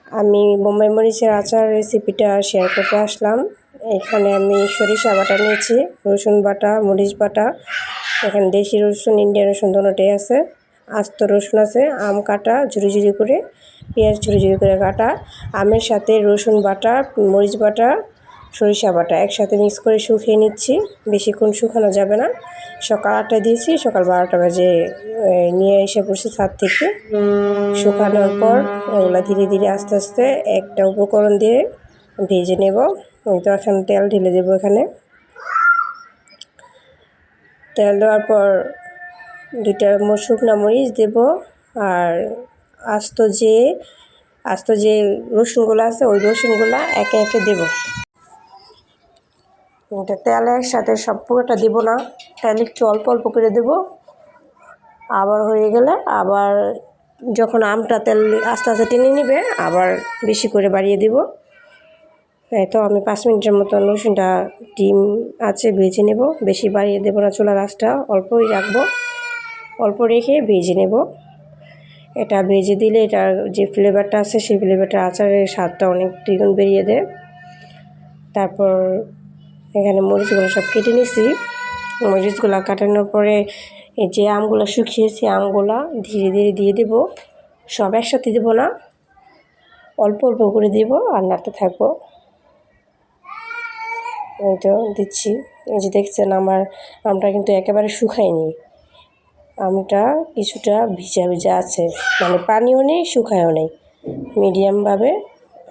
আমি বোম্বাই মরিচের আচার রেসিপিটা শেয়ার করতে আসলাম। এখানে আমি সরিষা বাটা নিয়েছি, রসুন বাটা, মরিচ বাটা, এখানে দেশি রসুন, ইন্ডিয়ান রসুন দুটোই আছে, আস্ত রসুন আছে, আম কাটা ঝুরি ঝুরি করে, পেঁয়াজ ঝুরি ঝুরি করে কাটা, আমের সাথে রসুন বাটা, মরিচ বাটা, সরিষা বাটা একসাথে মিক্স করে শুকিয়ে নিচ্ছি। বেশিক্ষণ শুকানো যাবে না। সকাল 8টায় দিয়েছি, সকাল 12টা বাজে নিয়ে এসে পড়ছি ছাদ থেকে। শুকানোর পর এগুলো ধীরে ধীরে আস্তে আস্তে একটা উপকরণ দিয়ে ভেজে নেব। তো এখন তেল ঢেলে দেবো। এখানে তেল দেওয়ার পর 2টা শুকনো মরিচ দেব, আর আস্ত যে রসুনগুলো আছে ওই রসুনগুলো একে একে দেব। এটা তেল একসাথে সব পুরোটা দেবো না, তেল একটু অল্প অল্প করে দেব। আবার হয়ে গেলে আবার যখন আমটা তেল আস্তে আস্তে টেনে নেবে আবার বেশি করে বাড়িয়ে দেব। তো আমি 5 মিনিটের মতো রসুনটা ডিম আছে ভেজে নেব। বেশি বাড়িয়ে দেবো না, চুলার আঁচটা অল্পই রাখবো, অল্প রেখে ভেজে নেব। এটা ভেজে দিলে এটার যে ফ্লেভারটা আছে সেই ফ্লেভারটা আচারের স্বাদটা অনেক দ্বিগুণ বেরিয়ে দেয়। তারপর এখানে মরিচগুলো সব কেটে নিয়েছি। মরিচগুলো কাটানোর পরে এই যে আমগুলো শুকিয়েছি আমগুলো ধীরে ধীরে দিয়ে দেব। সব একসাথে দেবো না, অল্প অল্প করে দেব আর নাড়তে থাকবো। এই তো দিচ্ছি। এই যে দেখছেন আমার আমটা কিন্তু একেবারে শুকায়নি, আমটা কিছুটা ভিজা ভিজা আছে, মানে পানিও নেই শুকায়ও নেই, মিডিয়ামভাবে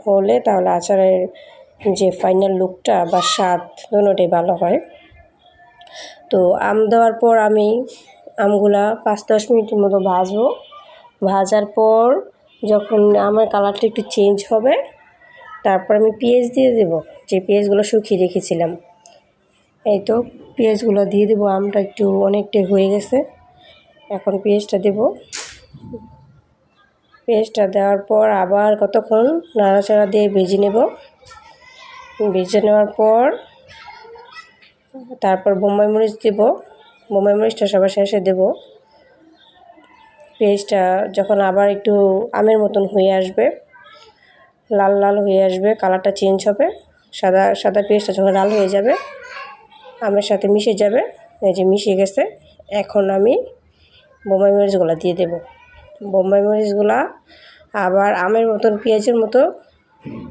হলে তাহলে আচারের যে ফাইনাল লুকটা বা স্বাদ দুটোই ভালো হয়। তো আম দেওয়ার পর আমি আমগুলা 5-10 মিনিটের মতো ভাজবো। ভাজার পর যখন আমের কালারটা একটু চেঞ্জ হবে তারপর আমি পেঁয়াজ দিয়ে দেব, যে পেঁয়াজগুলো শুকিয়ে রেখেছিলাম। এই তো পেঁয়াজগুলো দিয়ে দেবো। আমটা একটু অনেকটাই হয়ে গেছে, এখন পেঁয়াজটা দেব। পেঁয়াজটা দেওয়ার পর আবার কতক্ষণ নাড়াচাড়া দিয়ে ভেজে নেব। ভেজে নেওয়ার পর তারপর বোম্বাই মরিচ দেব। বোম্বাই মরিচটা সবার শেষে দেব। পেঁয়াজটা যখন আবার একটু আমের মতন হয়ে আসবে, লাল লাল হয়ে আসবে, কালারটা চেঞ্জ হবে, সাদা সাদা পেঁয়াজটা যখন লাল হয়ে যাবে আমের সাথে মিশে যাবে, এই যে মিশে গেছে, এখন আমি বোম্বাই মরিচগুলো দিয়ে দেব। বোম্বাই মরিচগুলা আবার আমের মতন পেঁয়াজের মতো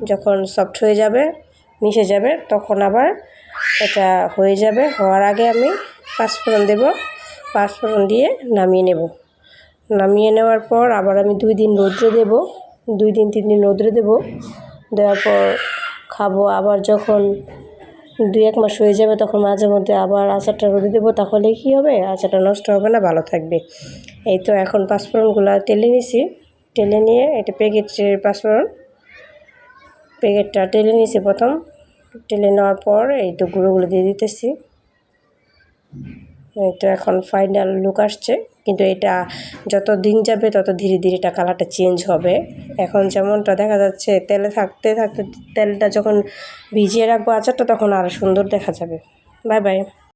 যখন সফট হয়ে যাবে, মিশে যাবে, তখন আবার এটা হয়ে যাবে। হওয়ার আগে আমি 5 ফোড়ন দেব। 5 ফোড়ন দিয়ে নামিয়ে নেব। নামিয়ে নেওয়ার পর আবার আমি 2 দিন রৌদ্রে দেব, 2 দিন 3 দিন রৌদ্রে দেব। দেওয়ার পর খাবো। আবার যখন 2-1 মাস হয়ে যাবে তখন মাঝে মধ্যে আবার আচারটা রোদে দেবো, তাহলে কী হবে, আচারটা নষ্ট হবে না, ভালো থাকবে। এই তো এখন 5 ফোড়নগুলো টেলে নিয়েছি। টেলে নিয়ে এটা প্যাকেটের 5 ফোড়ন, প্যাকেটটা টেলে নিয়েছি প্রথম। টেলে নেওয়ার পর এই তো গুঁড়োগুলো দিয়ে দিতেছি। এই তো এখন ফাইনাল লুক আসছে, কিন্তু এটা যত দিন যাবে তত ধীরে ধীরে এটা কালারটা চেঞ্জ হবে। এখন যেমনটা দেখা যাচ্ছে তেলে থাকতে থাকতে তেলটা যখন ভিজিয়ে রাখবো আচারটা তখন আরও সুন্দর দেখা যাবে। Bye bye.